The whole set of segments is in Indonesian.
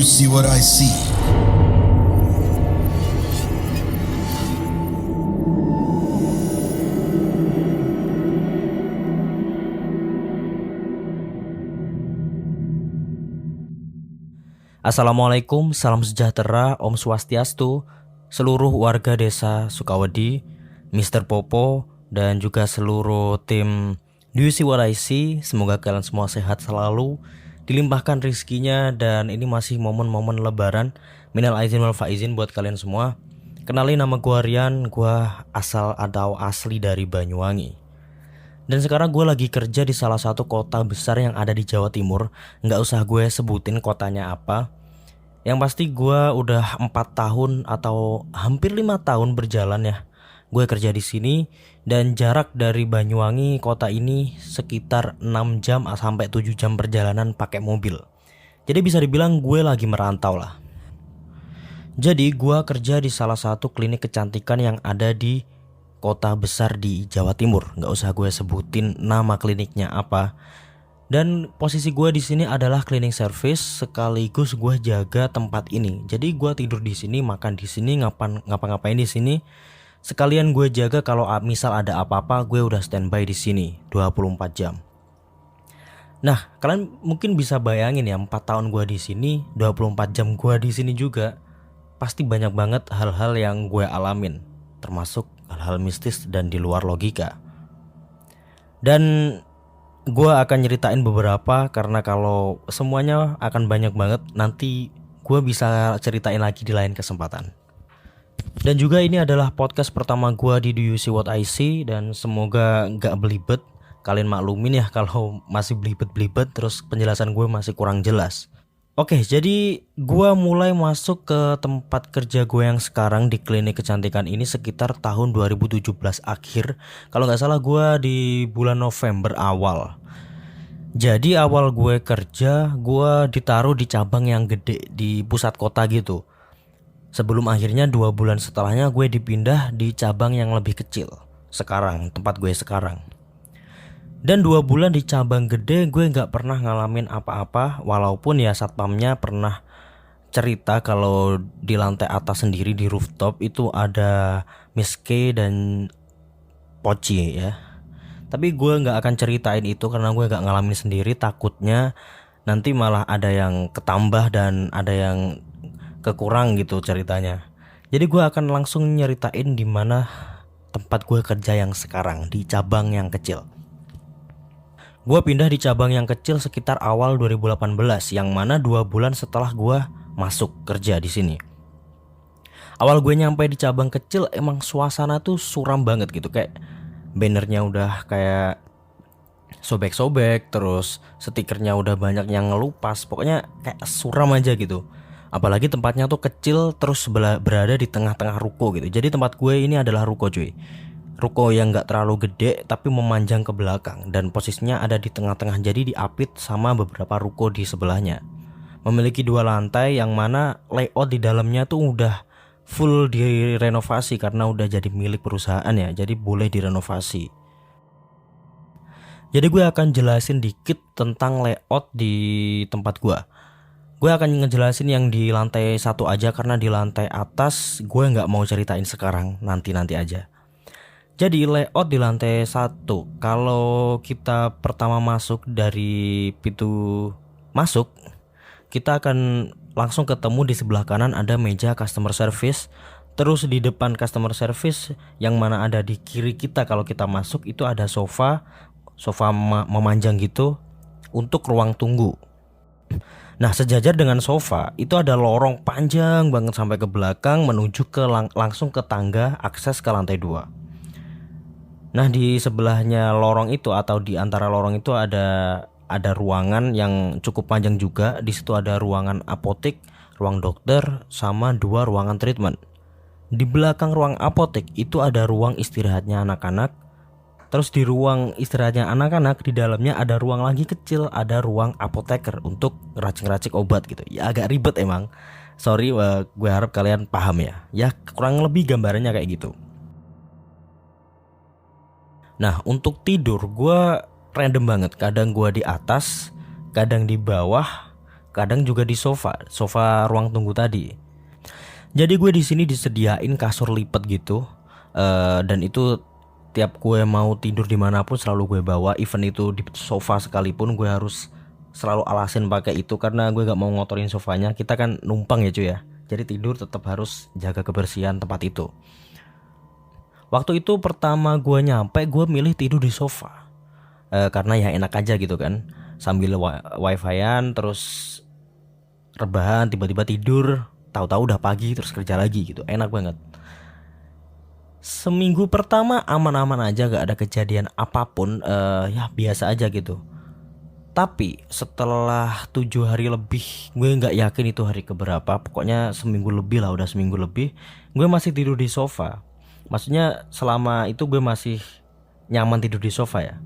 see what I see? Assalamualaikum, salam sejahtera, Om Swastiastu, seluruh warga desa Sukawedi, Mr. Popo, dan juga seluruh tim Do You See What I See. Semoga kalian semua sehat selalu, dilimpahkan rezekinya, dan ini masih momen-momen lebaran. Minal aizin wal faizin buat kalian semua. Kenalin, nama gue Rian, gue asal atau asli dari Banyuwangi. Dan sekarang gue lagi kerja di salah satu kota besar yang ada di Jawa Timur. Nggak usah gue sebutin kotanya apa. Yang pasti gue udah 4 tahun atau hampir 5 tahun berjalan ya. Gue kerja di sini dan jarak dari Banyuwangi kota ini sekitar 6 jam sampai 7 jam perjalanan pakai mobil. Jadi bisa dibilang gue lagi merantau lah. Jadi gue kerja di salah satu klinik kecantikan yang ada di kota besar di Jawa Timur. Nggak usah gue sebutin nama kliniknya apa. Dan posisi gue di sini adalah cleaning service sekaligus gue jaga tempat ini. Jadi gue tidur di sini, makan di sini, ngapa-ngapain di sini. Sekalian gue jaga kalau misal ada apa-apa, gue udah standby di sini 24 jam. Nah, kalian mungkin bisa bayangin ya, 4 tahun gue di sini, 24 jam gue di sini juga. Pasti banyak banget hal-hal yang gue alamin, termasuk hal-hal mistis dan di luar logika. Dan gue akan nyeritain beberapa, karena kalau semuanya akan banyak banget, nanti gue bisa ceritain lagi di lain kesempatan. Dan juga ini adalah podcast pertama gue di Do You See What I See, dan semoga gak belibet. Kalian maklumin ya kalau masih belibet-belibet, terus penjelasan gue masih kurang jelas. Oke, jadi gue mulai masuk ke tempat kerja gue yang sekarang di klinik kecantikan ini sekitar tahun 2017 akhir. Kalau nggak salah gue di bulan November awal. Jadi awal gue kerja, gue ditaruh di cabang yang gede di pusat kota gitu. Sebelum akhirnya 2 bulan setelahnya gue dipindah di cabang yang lebih kecil. Sekarang, tempat gue sekarang. Dan 2 bulan di cabang gede gue gak pernah ngalamin apa-apa. Walaupun ya satpamnya pernah cerita kalau di lantai atas sendiri di rooftop itu ada Miss K dan Poci ya. Tapi gue gak akan ceritain itu karena gue gak ngalamin sendiri. Takutnya nanti malah ada yang ketambah dan ada yang kekurang gitu ceritanya. Jadi gue akan langsung nyeritain di mana tempat gue kerja yang sekarang, di cabang yang kecil. Gue pindah di cabang yang kecil sekitar awal 2018, yang mana 2 bulan setelah gue masuk kerja di sini. Awal gue nyampe di cabang kecil emang suasana tuh suram banget gitu, kayak bannernya udah kayak sobek-sobek, terus stikernya udah banyak yang ngelupas, pokoknya kayak suram aja gitu. Apalagi tempatnya tuh kecil terus berada di tengah-tengah ruko gitu. Jadi tempat gue ini adalah ruko cuy. Ruko yang gak terlalu gede tapi memanjang ke belakang, dan posisinya ada di tengah-tengah, jadi diapit sama beberapa ruko di sebelahnya. Memiliki 2 lantai yang mana layout di dalamnya tuh udah full direnovasi karena udah jadi milik perusahaan ya, jadi boleh direnovasi. Jadi gue akan jelasin dikit tentang layout di tempat gue. Gue akan ngejelasin yang di lantai 1 aja karena di lantai atas gue gak mau ceritain sekarang, nanti aja. Jadi layout di lantai 1, kalau kita pertama masuk dari pintu masuk, kita akan langsung ketemu di sebelah kanan ada meja customer service. Terus di depan customer service yang mana ada di kiri kita kalau kita masuk itu ada sofa memanjang gitu untuk ruang tunggu. Nah, sejajar dengan sofa itu ada lorong panjang banget sampai ke belakang menuju ke langsung ke tangga akses ke lantai 2. Nah, di sebelahnya lorong itu atau di antara lorong itu ada ruangan yang cukup panjang juga. Di situ ada ruangan apotek, ruang dokter, sama 2 ruangan treatment. Di belakang ruang apotek itu ada ruang istirahatnya anak-anak. Terus di ruang istirahatnya anak-anak di dalamnya ada ruang lagi kecil, ada ruang apoteker untuk ngeracik-ngeracik obat gitu. Ya agak ribet emang. Sorry, gue harap kalian paham ya. Ya kurang lebih gambarannya kayak gitu. Nah, untuk tidur gue random banget. Kadang gue di atas, kadang di bawah, kadang juga di sofa ruang tunggu tadi. Jadi gue di sini disediain kasur lipat gitu, dan itu tiap gue mau tidur dimanapun selalu gue bawa, even itu di sofa sekalipun gue harus selalu alasin pakai itu karena gue gak mau ngotorin sofanya. Kita kan numpang ya cuy ya, jadi tidur tetap harus jaga kebersihan tempat itu. Waktu itu pertama gue nyampe, gue milih tidur di sofa, karena ya enak aja gitu kan, sambil wifi-an terus rebahan, tiba-tiba tidur, tahu-tahu udah pagi terus kerja lagi gitu, enak banget. Seminggu pertama aman-aman aja, gak ada kejadian apapun, ya biasa aja gitu. Tapi setelah 7 hari lebih, gue gak yakin itu hari keberapa, pokoknya seminggu lebih lah, udah seminggu lebih gue masih tidur di sofa. Maksudnya selama itu gue masih nyaman tidur di sofa ya.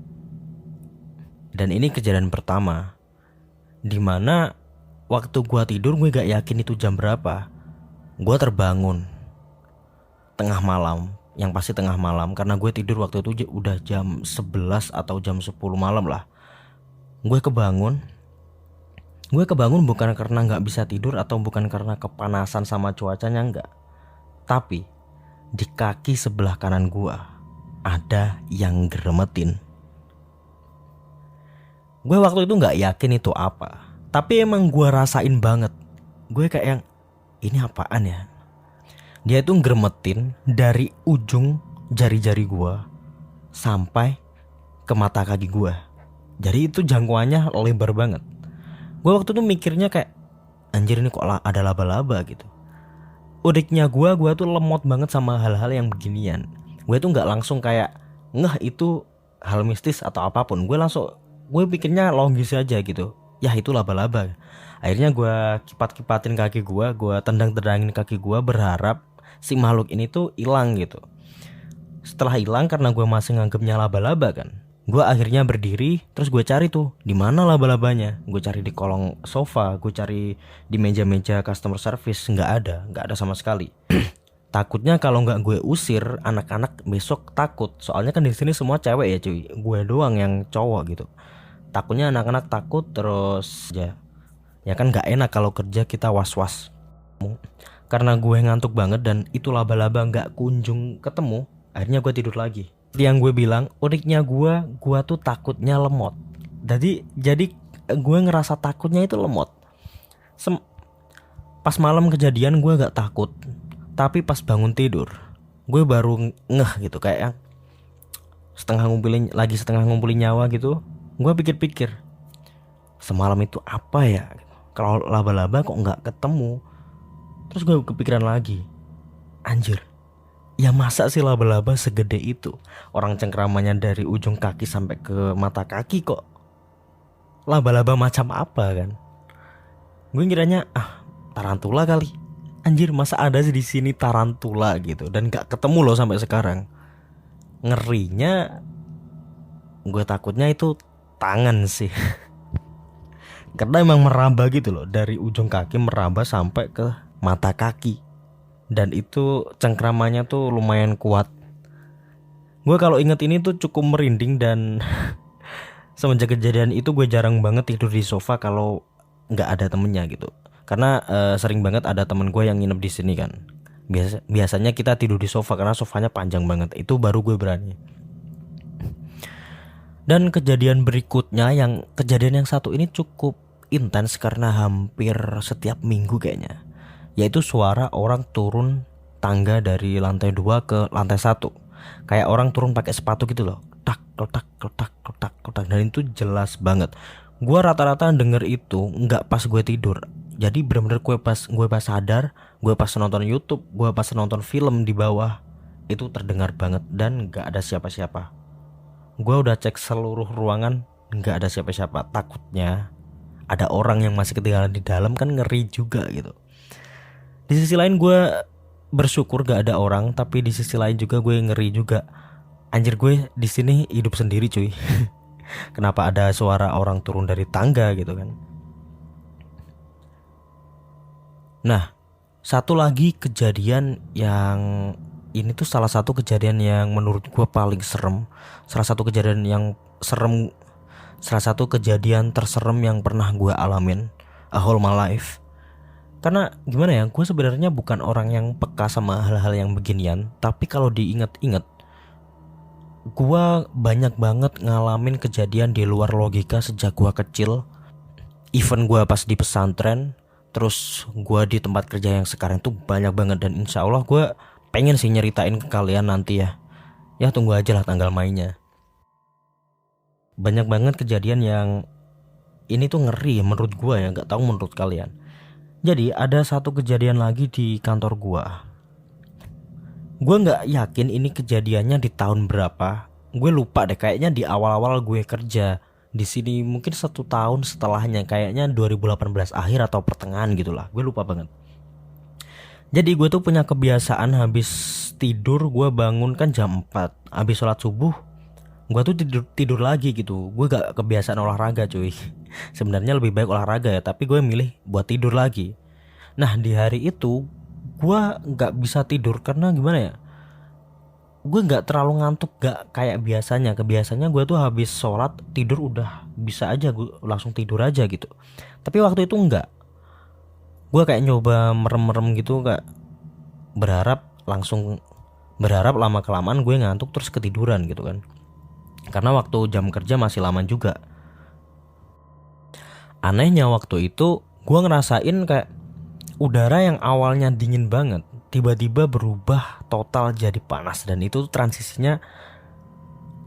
Dan ini kejadian pertama, dimana waktu gue tidur gue gak yakin itu jam berapa. Gue terbangun tengah malam, yang pasti tengah malam, karena gue tidur waktu itu udah jam 11 atau jam 10 malam lah. Gue kebangun bukan karena gak bisa tidur atau bukan karena kepanasan sama cuacanya, enggak. Tapi di kaki sebelah kanan gue ada yang geremetin. Gue waktu itu gak yakin itu apa, tapi emang gue rasain banget. Gue kayak yang, ini apaan ya? Dia tuh ngeremetin dari ujung jari-jari gua sampai ke mata kaki gua. Jadi itu jangkauannya lebar banget. Gua waktu itu mikirnya kayak, anjir ini kok ada laba-laba gitu. Uniknya gua tuh lemot banget sama hal-hal yang beginian. Gue tuh gak langsung kayak ngeh itu hal mistis atau apapun. Gue pikirnya logis aja gitu. Ya itu laba-laba. Akhirnya gue kipatin kaki gue tendang-tendangin kaki gue, berharap si makhluk ini tuh hilang gitu. Setelah hilang, karena gue masih nganggepnya laba-laba kan, gue akhirnya berdiri, terus gue cari tuh di mana laba-labanya. Gue cari di kolong sofa, gue cari di meja-meja customer service, nggak ada sama sekali. Takutnya kalau nggak gue usir, anak-anak besok takut. Soalnya kan di sini semua cewek ya cuy, gue doang yang cowok gitu. Takutnya anak-anak takut, terus ya kan nggak enak kalau kerja kita was-was. Karena gue ngantuk banget dan itu laba-laba gak kunjung ketemu, akhirnya gue tidur lagi. Yang gue bilang, uniknya gue tuh takutnya lemot. Jadi gue ngerasa takutnya itu lemot. Pas malam kejadian gue gak takut, tapi pas bangun tidur gue baru ngeh gitu, kayak yang setengah ngumpulin nyawa gitu. Gue pikir-pikir, semalam itu apa ya? Kalau laba-laba kok gak ketemu. Terus gue kepikiran lagi, anjir, ya masa sih laba-laba segede itu? Orang cengkramannya dari ujung kaki sampai ke mata kaki, kok laba-laba macam apa kan? Gue kiranya tarantula kali. Anjir, masa ada di sini tarantula gitu dan gak ketemu loh sampai sekarang. Ngerinya, gue takutnya itu tangan sih. Karena emang meraba gitu loh, dari ujung kaki meraba sampai ke mata kaki. Dan itu cengkramannya tuh lumayan kuat. Gue kalau inget ini tuh cukup merinding. Dan semenjak kejadian itu gue jarang banget tidur di sofa kalau nggak ada temennya gitu. Karena sering banget ada temen gue yang nginep di sini kan. Biasanya kita tidur di sofa karena sofanya panjang banget. Itu baru gue berani. Dan kejadian berikutnya, kejadian yang satu ini cukup intens karena hampir setiap minggu kayaknya. Yaitu suara orang turun tangga dari lantai 2 ke lantai 1. Kayak orang turun pakai sepatu gitu loh. Tak, tak, tak, tak, tak. Dan itu jelas banget. Gue rata-rata denger itu nggak pas gue tidur. Jadi bener-bener gue pas sadar, gue pas nonton YouTube, gue pas nonton film di bawah, itu terdengar banget dan nggak ada siapa-siapa. Gue udah cek seluruh ruangan, nggak ada siapa-siapa. Takutnya ada orang yang masih ketinggalan di dalam, kan ngeri juga gitu. Di sisi lain gue bersyukur gak ada orang, tapi di sisi lain juga gue ngeri juga. Anjir, gue di sini hidup sendiri cuy. Kenapa ada suara orang turun dari tangga gitu kan? Nah, satu lagi kejadian yang ini tuh salah satu kejadian yang menurut gue paling serem. Salah satu kejadian terserem yang pernah gue alamin. a whole my life. Karena gimana ya, gue sebenarnya bukan orang yang peka sama hal-hal yang beginian, tapi kalau diinget-inget, gue banyak banget ngalamin kejadian di luar logika sejak gue kecil. Even gue pas di pesantren, terus gue di tempat kerja yang sekarang tuh banyak banget. Dan insya Allah gue pengen sih nyeritain ke kalian nanti ya. Ya tunggu aja lah tanggal mainnya. Banyak banget kejadian yang ini tuh ngeri menurut gue ya, gak tahu menurut kalian. Jadi ada satu kejadian lagi di kantor gue. Gue gak yakin ini kejadiannya di tahun berapa. Gue lupa deh, kayaknya di awal-awal gue kerja di sini, mungkin 1 tahun setelahnya, kayaknya 2018 akhir atau pertengahan gitulah. Gue lupa banget. Jadi gue tuh punya kebiasaan habis tidur gue bangun kan jam 4. Habis sholat subuh gue tuh tidur lagi gitu. Gue gak kebiasaan olahraga cuy. Sebenarnya lebih baik olahraga ya, tapi gue milih buat tidur lagi. Nah di hari itu gue gak bisa tidur karena gimana ya, gue gak terlalu ngantuk, gak kayak biasanya. Kebiasanya gue tuh habis sholat tidur udah bisa aja, gue langsung tidur aja gitu. Tapi waktu itu enggak. Gue kayak nyoba merem-merem gitu, gak berharap lama kelamaan gue ngantuk terus ketiduran gitu kan. Karena waktu jam kerja masih lama juga. Anehnya waktu itu gue ngerasain kayak udara yang awalnya dingin banget tiba-tiba berubah total jadi panas. Dan itu transisinya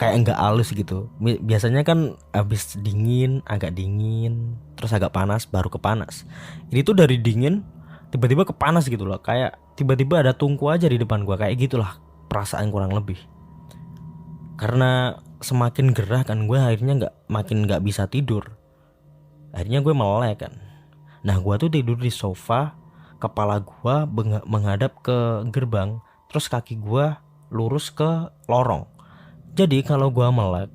kayak nggak halus gitu. Biasanya kan habis dingin, agak dingin, terus agak panas, baru ke panas. Ini tuh dari dingin tiba-tiba ke panas gitu loh. Kayak tiba-tiba ada tungku aja di depan gua. Kayak gitulah perasaan kurang lebih. Karena semakin gerah kan gue akhirnya makin nggak bisa tidur. Akhirnya gue melek kan. Nah gue tuh tidur di sofa, kepala gue menghadap ke gerbang, terus kaki gue lurus ke lorong. Jadi kalau gue melek,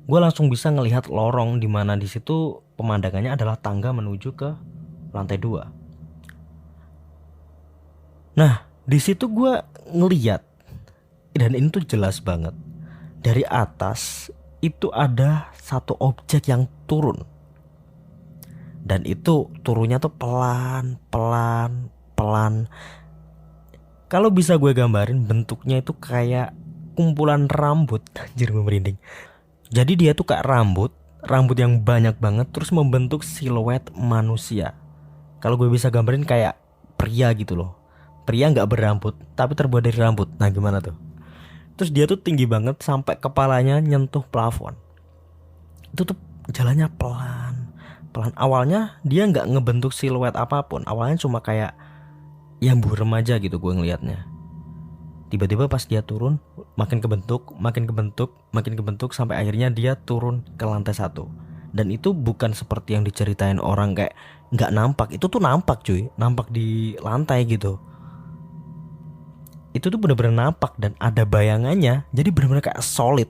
gue langsung bisa ngelihat lorong di mana di situ pemandangannya adalah tangga menuju ke lantai 2. Nah di situ gue ngeliat, dan ini tuh jelas banget, dari atas itu ada satu objek yang turun. Dan itu turunnya tuh pelan. Kalau bisa gue gambarin, bentuknya itu kayak kumpulan rambut. Anjir gue merinding. Jadi dia tuh kayak rambut yang banyak banget, terus membentuk siluet manusia. Kalau gue bisa gambarin kayak pria gitu loh. Pria gak berambut tapi terbuat dari rambut. Nah gimana tuh? Terus dia tuh tinggi banget sampai kepalanya nyentuh plafon. Itu tuh jalannya pelan. Awalnya dia nggak ngebentuk siluet apapun. Awalnya cuma kayak yang burem aja gitu gue ngelihatnya. Tiba-tiba pas dia turun, makin kebentuk sampai akhirnya dia turun ke lantai 1. Dan itu bukan seperti yang diceritain orang kayak nggak nampak. Itu tuh nampak cuy, nampak di lantai gitu. Itu tuh bener-bener nampak dan ada bayangannya. Jadi bener-bener kayak solid,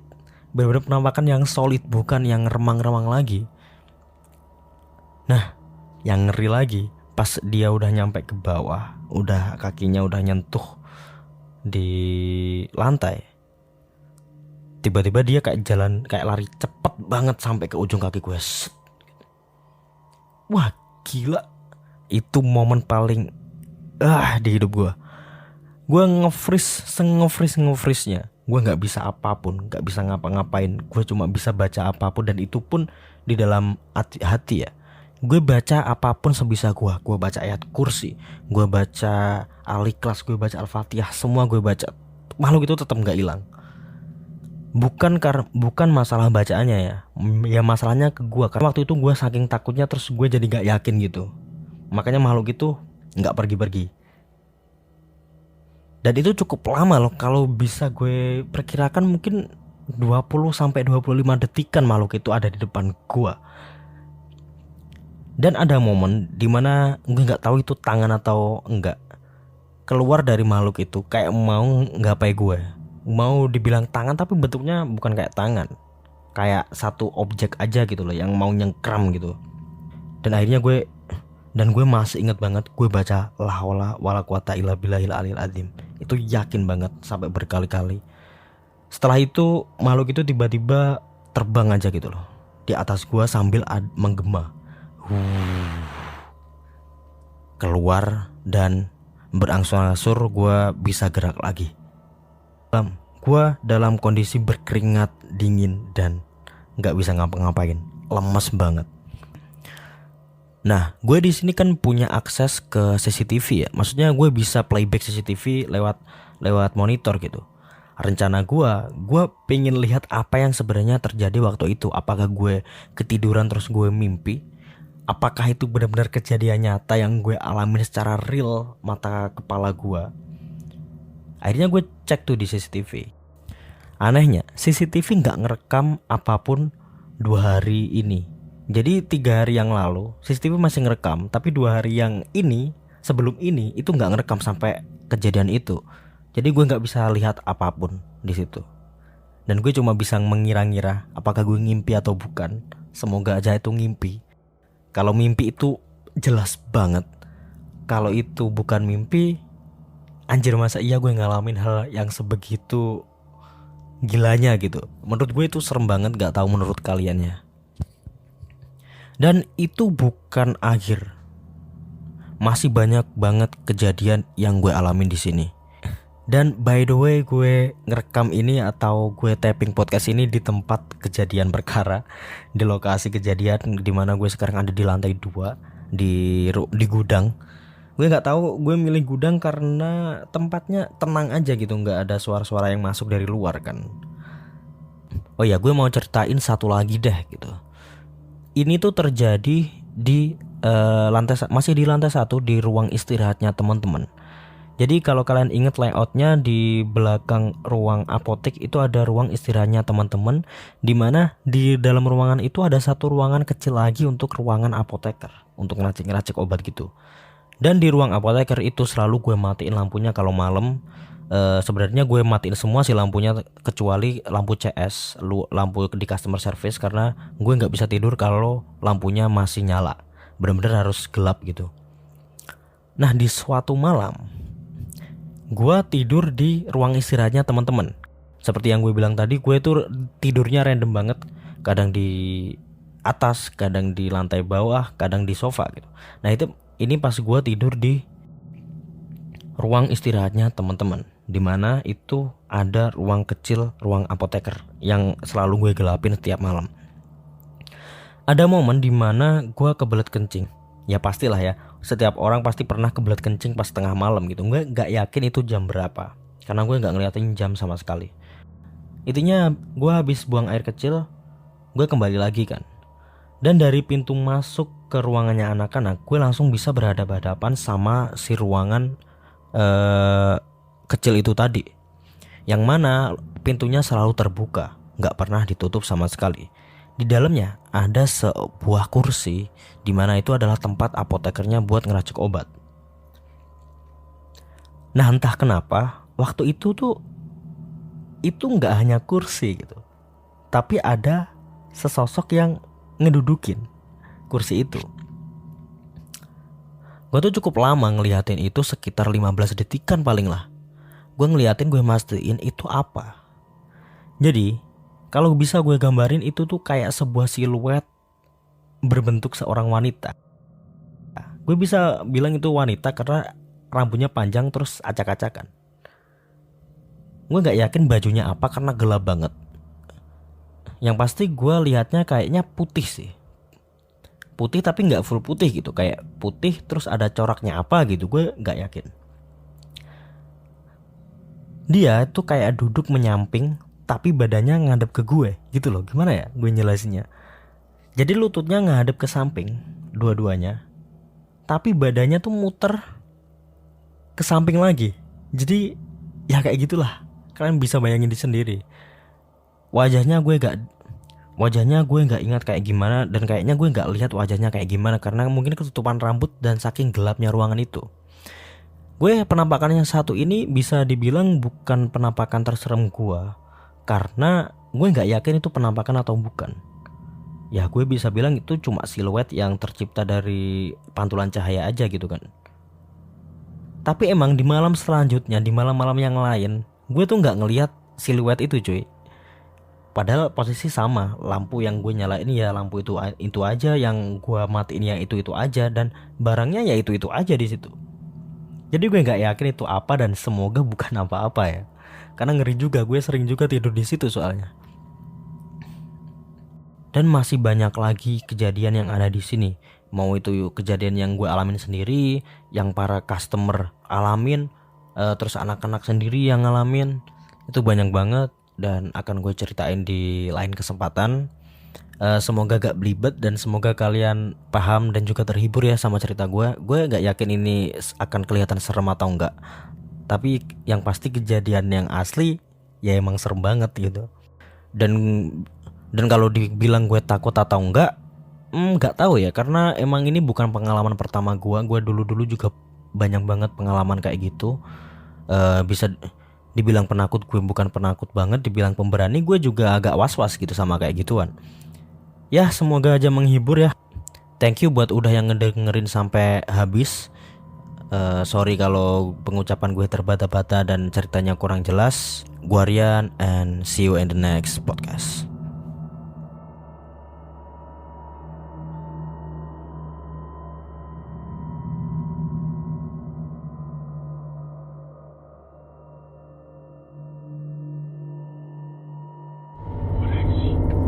bener-bener penampakan yang solid, bukan yang remang-remang lagi. Nah yang ngeri lagi, pas dia udah nyampe ke bawah, udah kakinya udah nyentuh di lantai, tiba-tiba dia kayak jalan, kayak lari cepet banget sampai ke ujung kaki gue. Wah gila, itu momen paling di hidup gue. Gue nge-freeze-nya. Gue gak bisa apapun, gak bisa ngapa-ngapain. Gue cuma bisa baca apapun, dan itu pun di dalam hati ya. Gue baca apapun sebisa gue. Gue baca ayat kursi, gue baca Al-Ikhlas, gue baca Al-Fatihah, semua gue baca. Makhluk itu tetap gak hilang. Bukan masalah bacaannya ya. Ya masalahnya ke gue. Karena waktu itu gue saking takutnya, terus gue jadi gak yakin gitu. Makanya makhluk itu gak pergi-pergi. Dan itu cukup lama loh. Kalau bisa gue perkirakan mungkin 20-25 detikan makhluk itu ada di depan gue. Dan ada momen dimana gue gak tahu itu tangan atau enggak, keluar dari makhluk itu kayak mau nggapai gue. Mau dibilang tangan tapi bentuknya bukan kayak tangan, kayak satu objek aja gitu loh yang mau nyengkram gitu. Dan akhirnya gue masih ingat banget, gue baca la haula wala quwata illa billahil aliyil azim. Itu yakin banget sampai berkali-kali. Setelah itu makhluk itu tiba-tiba terbang aja gitu loh di atas gue sambil menggema. keluar dan berangsur-angsur gue bisa gerak lagi. Gue dalam kondisi berkeringat dingin dan nggak bisa ngapa-ngapain, lemes banget. Nah, gue di sini kan punya akses ke CCTV ya. Maksudnya gue bisa playback CCTV lewat monitor gitu. Rencana gue pengen lihat apa yang sebenarnya terjadi waktu itu. Apakah gue ketiduran terus gue mimpi? Apakah itu benar-benar kejadian nyata yang gue alamin secara real mata kepala gue? Akhirnya gue cek tuh di CCTV. Anehnya CCTV nggak ngerekam apapun 2 hari ini. Jadi 3 hari yang lalu CCTV masih ngerekam, tapi 2 hari yang ini sebelum ini itu nggak ngerekam sampai kejadian itu. Jadi gue nggak bisa lihat apapun di situ. Dan gue cuma bisa mengira-ngira apakah gue ngimpi atau bukan. Semoga aja itu ngimpi. Kalau mimpi itu jelas banget. Kalau itu bukan mimpi, anjir masa iya gue ngalamin hal yang sebegitu gilanya gitu. Menurut gue itu serem banget, gak tahu menurut kalian ya. Dan itu bukan akhir. Masih banyak banget kejadian yang gue alamin di sini. Dan by the way, gue ngerekam ini atau gue tapping podcast ini di tempat kejadian perkara, di lokasi kejadian, dimana gue sekarang ada di lantai 2 di gudang. Gue nggak tahu, gue milih gudang karena tempatnya tenang aja gitu, nggak ada suara-suara yang masuk dari luar kan. Oh ya, gue mau ceritain satu lagi deh gitu. Ini tuh terjadi di masih di lantai 1 di ruang istirahatnya teman-teman. Jadi kalau kalian ingat layoutnya, di belakang ruang apotek itu ada ruang istirahatnya teman-teman, dimana di dalam ruangan itu ada satu ruangan kecil lagi untuk ruangan apoteker, untuk ngeracik-ngeracik obat gitu. Dan di ruang apoteker itu selalu gue matiin lampunya kalau malam. Sebenarnya gue matiin semua sih lampunya kecuali lampu CS, lampu di customer service, karena gue nggak bisa tidur kalau lampunya masih nyala, bener-bener harus gelap gitu. Nah, di suatu malam gue tidur di ruang istirahatnya teman-teman. Seperti yang gue bilang tadi, gue tuh tidurnya random banget. Kadang di atas, kadang di lantai bawah, kadang di sofa gitu. Nah ini pas gue tidur di ruang istirahatnya teman-teman, dimana itu ada ruang kecil, ruang apoteker yang selalu gue gelapin setiap malam. Ada momen dimana gue kebelet kencing. Ya pastilah ya, setiap orang pasti pernah kebelet kencing pas tengah malam gitu. Gue gak yakin itu jam berapa, karena gue gak ngeliatin jam sama sekali. Intinya gue habis buang air kecil, gue kembali lagi kan. Dan dari pintu masuk ke ruangannya anak-anak, gue langsung bisa berhadapan-hadapan sama si ruangan kecil itu tadi, yang mana pintunya selalu terbuka, gak pernah ditutup sama sekali. Di dalamnya ada sebuah kursi, di mana itu adalah tempat apotekernya buat ngeracik obat. Nah entah kenapa waktu itu nggak hanya kursi gitu, tapi ada sesosok yang ngedudukin kursi itu. Gue tuh cukup lama ngeliatin itu, sekitar 15 detikan paling lah. Gue ngeliatin, gue mastiin itu apa. Jadi kalau bisa gue gambarin, itu tuh kayak sebuah siluet berbentuk seorang wanita. Gue bisa bilang itu wanita karena rambutnya panjang terus acak-acakan. Gue gak yakin bajunya apa karena gelap banget. Yang pasti gue lihatnya kayaknya putih sih. Putih tapi gak full putih gitu, kayak putih terus ada coraknya apa gitu, gue gak yakin. Dia tuh kayak duduk menyamping, tapi badannya ngadep ke gue gitu loh. Gimana ya gue jelasinnya? Jadi lututnya ngadep ke samping dua-duanya, tapi badannya tuh muter ke samping lagi. Jadi ya kayak gitulah, kalian bisa bayangin sendiri. Wajahnya gue gak ingat kayak gimana, dan kayaknya gue gak lihat wajahnya kayak gimana karena mungkin ketutupan rambut dan saking gelapnya ruangan itu. Gue penampakan yang satu ini bisa dibilang bukan penampakan terserem gue, karena gue gak yakin itu penampakan atau bukan. Ya gue bisa bilang itu cuma siluet yang tercipta dari pantulan cahaya aja gitu kan. Tapi emang di malam selanjutnya, di malam-malam yang lain, gue tuh gak ngelihat siluet itu cuy. Padahal posisi sama, lampu yang gue nyalain ya lampu itu aja, yang gue matiin ya itu aja, dan barangnya ya itu aja di situ. Jadi gue nggak yakin itu apa, dan semoga bukan apa-apa ya. Karena ngeri juga, gue sering juga tidur di situ soalnya. Dan masih banyak lagi kejadian yang ada di sini. Mau itu kejadian yang gue alamin sendiri, yang para customer alamin, terus anak-anak sendiri yang ngalamin. Itu banyak banget dan akan gue ceritain di lain kesempatan. Semoga gak belibet dan semoga kalian paham dan juga terhibur ya sama cerita gue. Gue gak yakin ini akan kelihatan serem atau enggak, tapi yang pasti kejadian yang asli ya emang serem banget gitu. Dan kalau dibilang gue takut atau enggak, nggak tahu ya, karena emang ini bukan pengalaman pertama gue. Gue dulu juga banyak banget pengalaman kayak gitu. Bisa dibilang penakut, gue bukan penakut banget. Dibilang pemberani, gue juga agak was-was gitu sama kayak gituan. Ya semoga aja menghibur ya. Thank you buat udah yang ngedengerin sampai habis. Sorry kalau pengucapan gue terbata-bata dan ceritanya kurang jelas. Gue Rian, and see you in the next podcast.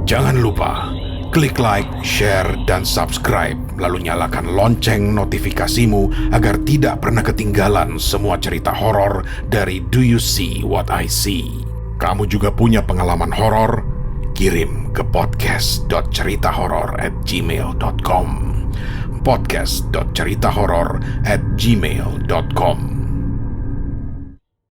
Jangan lupa klik like, share, dan subscribe, lalu nyalakan lonceng notifikasimu agar tidak pernah ketinggalan semua cerita horor dari Do You See What I See. Kamu juga punya pengalaman horor? Kirim ke podcast.ceritahoror@gmail.com podcast.ceritahoror@gmail.com